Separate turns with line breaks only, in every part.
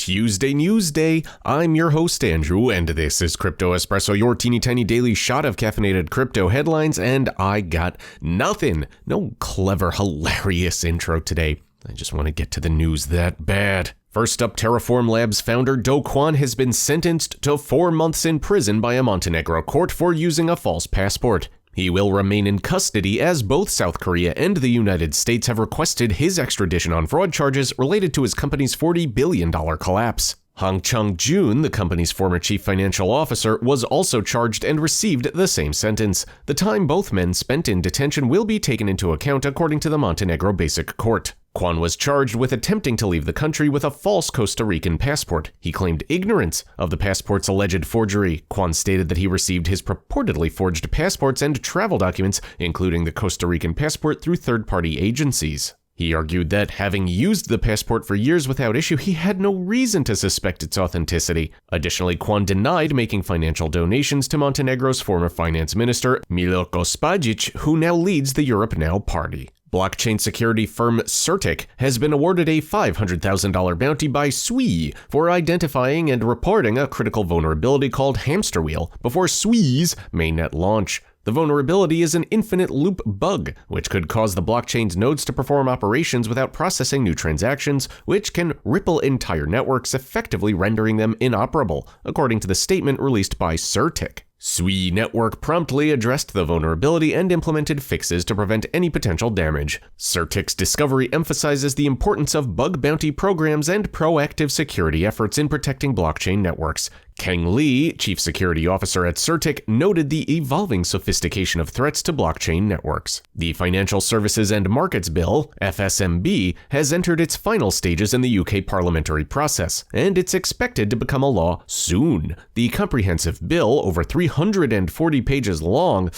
Tuesday Newsday. I'm your host, Andrew, and this is Crypto Espresso, your teeny tiny daily shot of caffeinated crypto headlines, and I got nothing. No clever, hilarious intro today. I just want to get to the news that bad. First up, Terraform Labs founder Kwon has been sentenced to 4 months in prison by a Montenegro court for using a false passport. He will remain in custody as both South Korea and the United States have requested his extradition on fraud charges related to his company's $40 billion collapse. Hong Chung-jun, the company's former chief financial officer, was also charged and received the same sentence. The time both men spent in detention will be taken into account according to the Montenegro Basic Court. Kwon was charged with attempting to leave the country with a false Costa Rican passport. He claimed ignorance of the passport's alleged forgery. Kwon stated that he received his purportedly forged passports and travel documents, including the Costa Rican passport, through third-party agencies. He argued that, having used the passport for years without issue, he had no reason to suspect its authenticity. Additionally, Kwon denied making financial donations to Montenegro's former finance minister, Milko Spajic, who now leads the Europe Now party. Blockchain security firm Certic has been awarded a $500,000 bounty by SWI for identifying and reporting a critical vulnerability called Hamster Wheel before SWI's mainnet launch. The vulnerability is an infinite loop bug, which could cause the blockchain's nodes to perform operations without processing new transactions, which can ripple entire networks, effectively rendering them inoperable, according to the statement released by Certic. SWI Network promptly addressed the vulnerability and implemented fixes to prevent any potential damage. Certic's discovery emphasizes the importance of bug bounty programs and proactive security efforts in protecting blockchain networks. Kang Lee, chief security officer at Certic, noted the evolving sophistication of threats to blockchain networks. The Financial Services and Markets Bill, FSMB, has entered its final stages in the UK parliamentary process, and it's expected to become a law soon. The comprehensive bill, over 340 pages long,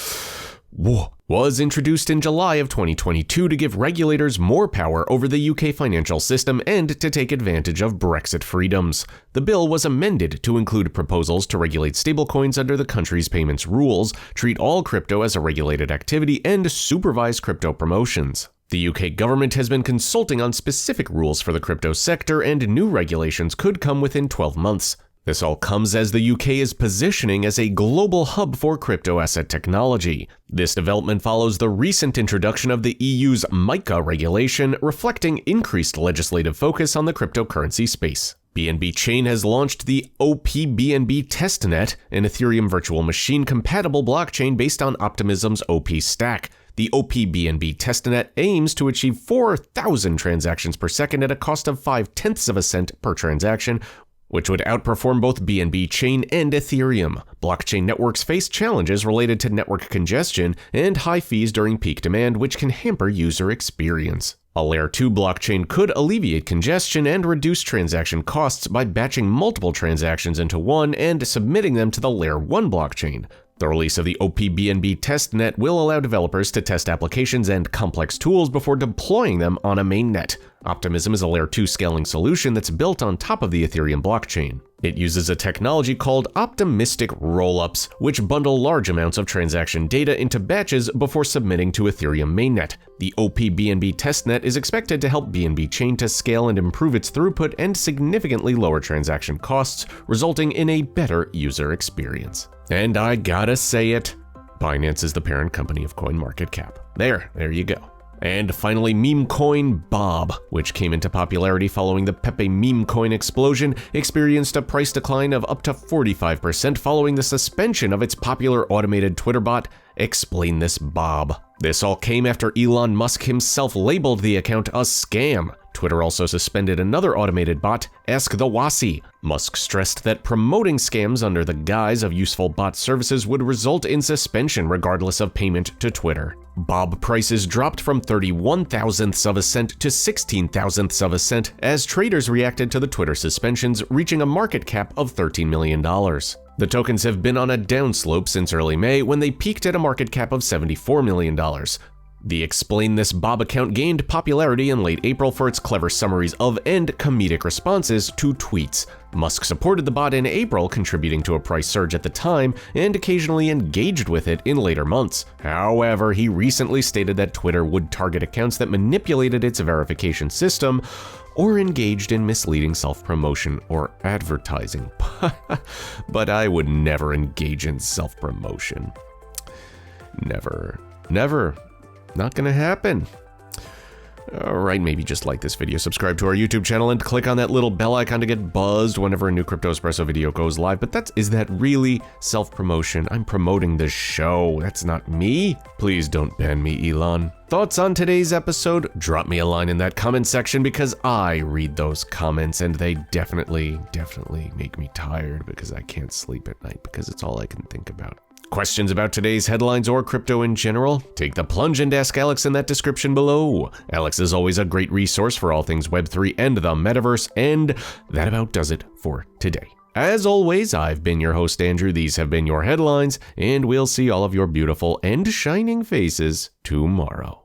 was introduced in July of 2022 to give regulators more power over the UK financial system and to take advantage of Brexit freedoms. The bill was amended to include proposals to regulate stablecoins under the country's payments rules, treat all crypto as a regulated activity, and supervise crypto promotions. The UK government has been consulting on specific rules for the crypto sector, and new regulations could come within 12 months. This all comes as the UK is positioning as a global hub for crypto asset technology. This development follows the recent introduction of the EU's MiCA regulation, reflecting increased legislative focus on the cryptocurrency space. BNB Chain has launched the OP-BNB testnet, an Ethereum virtual machine compatible blockchain based on Optimism's OP stack. The OP-BNB testnet aims to achieve 4,000 transactions per second at a cost of 0.005 of a cent per transaction, which would outperform both BNB Chain and Ethereum. Blockchain networks face challenges related to network congestion and high fees during peak demand, which can hamper user experience. A Layer 2 blockchain could alleviate congestion and reduce transaction costs by batching multiple transactions into one and submitting them to the Layer 1 blockchain. The release of the OP-BNB testnet will allow developers to test applications and complex tools before deploying them on a mainnet. Optimism is a Layer 2 scaling solution that's built on top of the Ethereum blockchain. It uses a technology called optimistic rollups, which bundle large amounts of transaction data into batches before submitting to Ethereum mainnet. The OP-BNB testnet is expected to help BNB Chain to scale and improve its throughput and significantly lower transaction costs, resulting in a better user experience. And I gotta say it, Binance is the parent company of CoinMarketCap. There you go. And finally, meme coin Bob, which came into popularity following the Pepe meme coin explosion, experienced a price decline of up to 45% following the suspension of its popular automated Twitter bot, Explain This Bob. This all came after Elon Musk himself labeled the account a scam. Twitter also suspended another automated bot, Ask the Wasi. Musk stressed that promoting scams under the guise of useful bot services would result in suspension regardless of payment to Twitter. Bob prices dropped from 31 thousandths of a cent to 16 thousandths of a cent as traders reacted to the Twitter suspensions, reaching a market cap of $13 million. The tokens have been on a downslope since early May, when they peaked at a market cap of $74 million. The Explain This Bob account gained popularity in late April for its clever summaries of and comedic responses to tweets. Musk supported the bot in April, contributing to a price surge at the time, and occasionally engaged with it in later months. However, he recently stated that Twitter would target accounts that manipulated its verification system, or engaged in misleading self-promotion or advertising. But I would never engage in self-promotion. Never. Not gonna happen. Alright, maybe just like this video, subscribe to our YouTube channel, and click on that little bell icon to get buzzed whenever a new Crypto Espresso video goes live. But is that really self-promotion? I'm promoting the show. That's not me. Please don't ban me, Elon. Thoughts on today's episode? Drop me a line in that comment section, because I read those comments and they definitely make me tired because I can't sleep at night because it's all I can think about. Questions about today's headlines or crypto in general? Take the plunge and ask Alex in that description below. Alex is always a great resource for all things Web3 and the metaverse, and that about does it for today. As always, I've been your host, Andrew. These have been your headlines, and we'll see all of your beautiful and shining faces tomorrow.